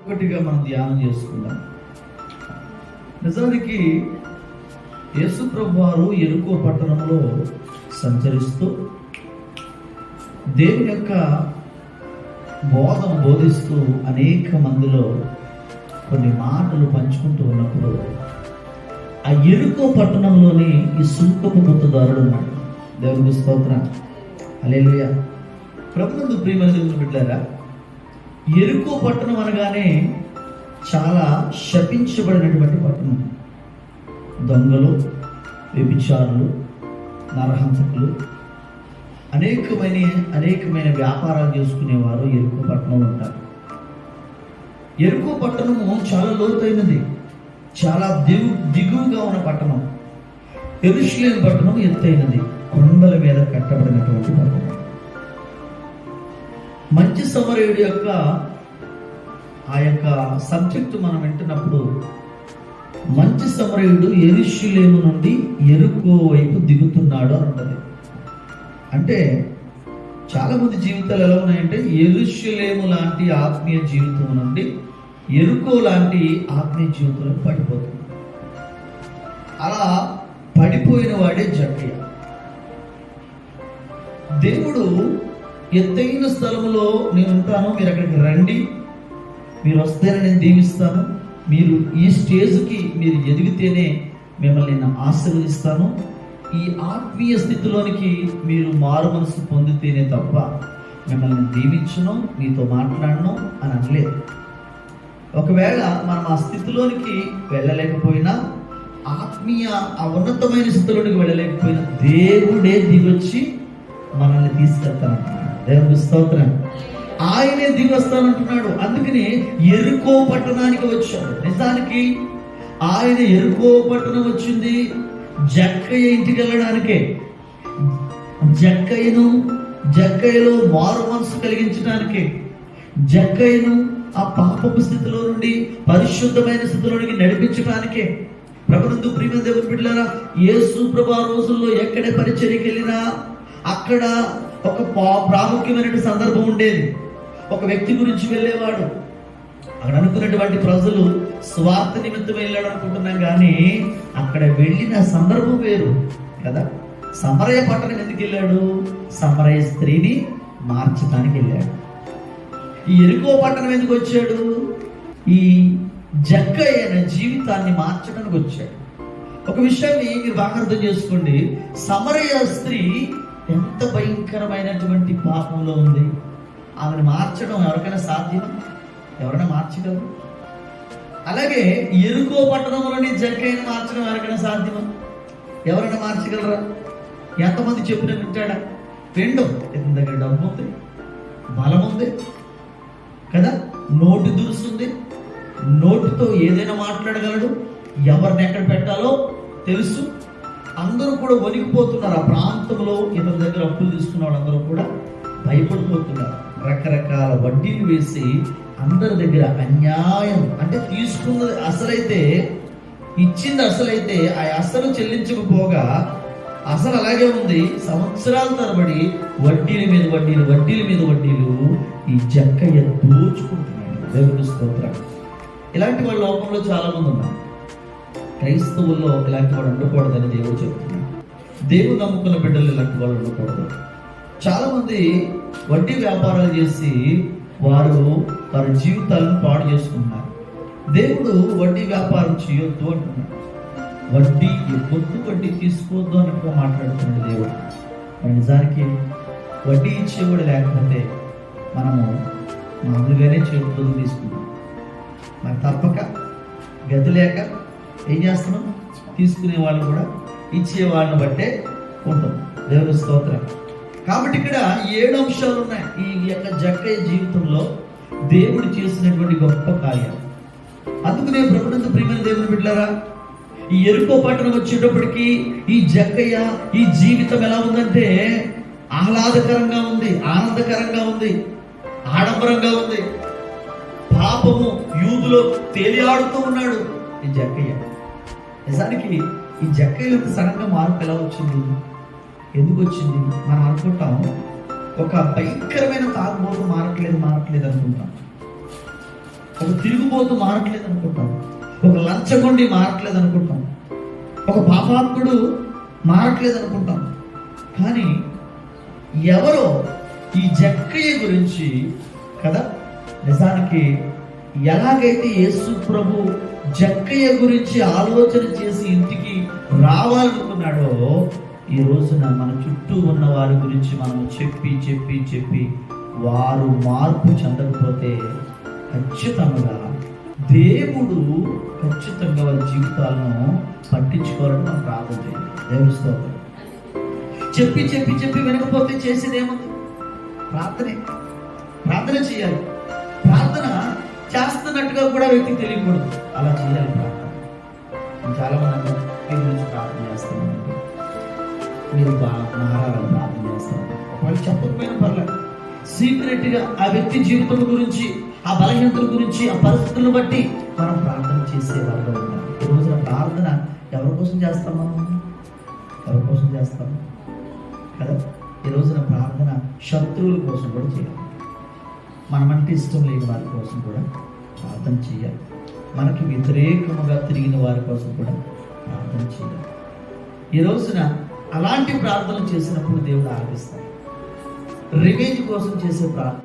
ఒకటిగా మనం ధ్యానం చేసుకుందాం. నిజానికి యేసు ప్రభు వారు యెరికో పట్టణంలో సంచరిస్తూ దేవుని యొక్క బోధను బోధిస్తూ అనేక మందిలో కొన్ని మాటలు పంచుకుంటూ ఉన్నప్పుడు ఆ యెరికో పట్టణంలోని ఈ సుంకపు గుత్తదారుడు ఉన్నాడు. దేవునికి స్తోత్రం, హల్లెలూయా. ప్రభునందు ప్రియమైన దేవుని బిడ్డలారా, యెరికో పట్టణం అనగానే చాలా శపించబడినటువంటి పట్టణం. దొంగలు, వ్యభిచారులు, నరహంతకులు, అనేకమైన వ్యాపారాలు చేసుకునేవారు యెరికో పట్టణంలో ఉంటారు. యెరికో పట్టణము చాలా లోతైనది, చాలా దిగువగా ఉన్న పట్టణం. యెరూషలేము పట్టణం ఎత్తైనది, కొండల మీద కట్టబడినటువంటి పట్టణం. మంచి సమరయుడి యొక్క ఆ యొక్క సబ్జెక్టు మనం వింటున్నప్పుడు, మంచి సమరయుడు యెరూషలేము నుండి యెరికో వైపు దిగుతున్నాడు అని ఉంటుంది. అంటే చాలా మంది జీవితాలు ఎలా ఉన్నాయంటే, యెరూషలేము లాంటి ఆత్మీయ జీవితం నుండి యెరికో లాంటి ఆత్మీయ జీవితంలో పడిపోతుంది. అలా పడిపోయిన వాడే జక్కయ్య. దేవుడు ఎత్తైన స్థలంలో నేను ఉంటాను, మీరు అక్కడికి రండి, మీరు వస్తేనే నేను దీవిస్తాను, మీరు ఈ స్టేజ్కి మీరు ఎదిగితేనే మిమ్మల్ని నేను ఆశీర్వదిస్తాను, ఈ ఆత్మీయ స్థితిలోనికి మీరు మారు మనసు పొందితేనే తప్ప మిమ్మల్ని దీవించను, మీతో మాట్లాడను అని అనలేదు. ఒకవేళ మనం ఆ స్థితిలోనికి వెళ్ళలేకపోయినా, ఆత్మీయ ఆ ఉన్నతమైన స్థితిలోనికి వెళ్ళలేకపోయినా, దేవుడే దిగొచ్చి మనల్ని తీసుకెళ్తానంటున్నాడు. దేవుని స్తోత్రం. ఆయనే దిగి వస్తానంటున్నాడు. అందుకని యెరికో పట్టణానికి వచ్చాడు. నిజానికి ఆయన యెరికో పట్టణం వచ్చింది జక్కయ్య ఇంటికి వెళ్ళడానికే. జక్కయ్యలో మారు మనసు కలిగించడానికే, జక్కయ్యను ఆ పాపపు స్థితిలో నుండి పరిశుద్ధమైన స్థితిలోనికి నడిపించడానికే. ప్రభునందు ప్రియమైన దేవుని బిడ్డలారా, యేసు ప్రభు రోజుల్లో ఎక్కడే పరిచర్యకి వెళ్ళినా అక్కడ ఒక ప్రాముఖ్యమైన సందర్భం ఉండేది. ఒక వ్యక్తి గురించి వెళ్ళేవాడు. అక్కడ అనుకున్నటువంటి ప్రజలు స్వార్థ నిమిత్తం వెళ్ళాడు అనుకుంటున్నాం, కానీ అక్కడ వెళ్ళిన సందర్భం వేరు కదా. సమరయ పట్టణం ఎందుకు వెళ్ళాడు? సమరయ స్త్రీని మార్చడానికి వెళ్ళాడు. ఈ యెరికో పట్టణం ఎందుకు వచ్చాడు? ఈ జక్కయ్య జీవితాన్ని మార్చడానికి వచ్చాడు. ఒక విషయాన్ని మీరు బాగా అర్థం చేసుకోండి. సమరయ స్త్రీ ఎంత భయంకరమైనటువంటి పాపంలో ఉంది. ఆమెను మార్చడం ఎవరికైనా సాధ్యం? ఎవరైనా మార్చగలరు? అలాగే యెరికో పట్టణంలోని జక్కయ్యను మార్చడం ఎవరికైనా సాధ్యమా? ఎవరైనా మార్చగలరా? ఎంతమంది చెప్పినా వింటాడా? రెండు, ఇతని దగ్గర డబ్బు ఉంది, బలం ఉంది కదా, నోటి దురుస్తుంది, నోటితో ఏదైనా మాట్లాడగలడు, ఎవరిని ఎక్కడ పెట్టాలో తెలుసు. అందరూ కూడా వణికిపోతున్నారు. ఆ ప్రాంతంలో ఇతని దగ్గర అప్పులు తీసుకున్న వాళ్ళందరూ కూడా భయపడిపోతున్నారు. రకరకాల వడ్డీలు వేసి అందరి దగ్గర అన్యాయం, అంటే తీసుకున్నది అసలైతే, ఇచ్చింది అసలైతే ఆ అసలు చెల్లించకపోగా అసలు అలాగే ఉంది. సంవత్సరాల తరబడి వడ్డీల మీద వడ్డీలు ఈ జక్కయ్య దోచుకుంటున్నాడు. దేవుని స్తోత్రం. ఇలాంటి వాళ్ళ లోకంలో చాలా మంది ఉన్నారు. క్రైస్తవుల్లో ఇలాంటి వాడు ఉండకూడదని దేవుడు చెప్తున్నాడు. దేవుడు నమ్ముకున్న బిడ్డలు ఇలాంటి వాళ్ళు ఉండకూడదు. చాలా మంది వడ్డీ వ్యాపారాలు చేసి వారి జీవితాలను పాడు చేసుకుంటున్నారు. దేవుడు వడ్డీ వ్యాపారం చేయొద్దు అంటున్నాడు. వడ్డీ తీసుకోవద్దు అన్నట్టుగా మాట్లాడుతున్నాడు దేవుడు. నిజానికి వడ్డీ ఇచ్చేవాడు లేకపోతే మనము మామూలుగానే చేతులు తీసుకుంటాం. మరి తప్పక గతి లేక ఏం చేస్తున్నాం? తీసుకునే వాళ్ళు కూడా ఇచ్చే వాళ్ళని బట్టే ఉంటాం. దేవుని స్తోత్రం. కాబట్టి ఇక్కడ 7 అంశాలు ఉన్నాయి ఈ యొక్క జక్కయ్య జీవితంలో దేవుడు చేసినటువంటి గొప్ప కార్యాలు. అందుకనే ప్రభునందు ప్రియమైన దేవుని బిడ్డలారా, ఈ యెరికో పట్టణం వచ్చేటప్పటికి ఈ జక్కయ్య ఈ జీవితం ఎలా ఉందంటే ఆహ్లాదకరంగా ఉంది, ఆనందకరంగా ఉంది, ఆడంబరంగా ఉంది. పాపము యూదులో తేలియాడుతూ ఉన్నాడు ఈ జక్కయ్య. నిజానికి ఈ జక్కయ్యలో సడన్గా మార్పు ఎలా వచ్చింది? ఎందుకు వచ్చింది? మనం అనుకుంటాం ఒక భయంకరమైన తాగుబోతు మారట్లేదు అనుకుంటాం. ఒక తిరుగుబోతు మారట్లేదు అనుకుంటాం, ఒక లంచగొండి మారట్లేదు అనుకుంటాం, ఒక పాపాత్ముడు మారట్లేదు అనుకుంటాం. కానీ ఎవరో ఈ జక్కయ్య గురించి కదా, నిజానికి ఎలాగైతే యేసు ప్రభు జక్కయ్య గురించి ఆలోచన చేసి ఇంటికి రావాలనుకున్నాడో, ఈ రోజున మన చుట్టూ ఉన్న వారి గురించి మనం చెప్పి చెప్పి చెప్పి వారు మార్పు చెందకపోతే ఖచ్చితంగా దేవుడు ఖచ్చితంగా వారి జీవితాలను పట్టించుకోవాలని మనం ప్రార్థన చేయాలి. దేవుని స్తోత్రం. చెప్పి చెప్పి చెప్పి వినకపోతే చేసేది ఏముంది? ప్రార్థన చేయాలి. ప్రార్థన చేస్తున్నట్టుగా కూడా వ్యక్తికి తెలియకూడదు, అలా చేయాలి ప్రార్థన. చాలా మంది మీ గురించి ప్రార్థన చేస్తామండి, మీరు బాగా మారాలని ప్రార్థన చేస్తాను. ఒకవేళ చెప్పకపోయినా పర్లేదు, సీక్రెట్గా ఆ వ్యక్తి జీవితం గురించి, ఆ బలహీనతల గురించి, ఆ పరిస్థితులను బట్టి మనం ప్రార్థన చేసేవారుగా ఉండాలి. ఈ రోజున ప్రార్థన ఎవరి కోసం చేస్తాం? మనం ఎవరి కోసం చేస్తాం కదా? ఈ రోజున ప్రార్థన శత్రువుల కోసం కూడా చేయాలి. మనమంటే ఇష్టం లేని వారి కోసం కూడా ప్రార్థన చేయాలి. మనకి వ్యతిరేకముగా తిరిగిన వారి కోసం కూడా ప్రార్థన చేయాలి. ఈ రోజున అలాంటి ప్రార్థన చేసినప్పుడు దేవుడు ఆలకిస్తాడు. రివెంజ్ కోసం చేసే ప్రార్థన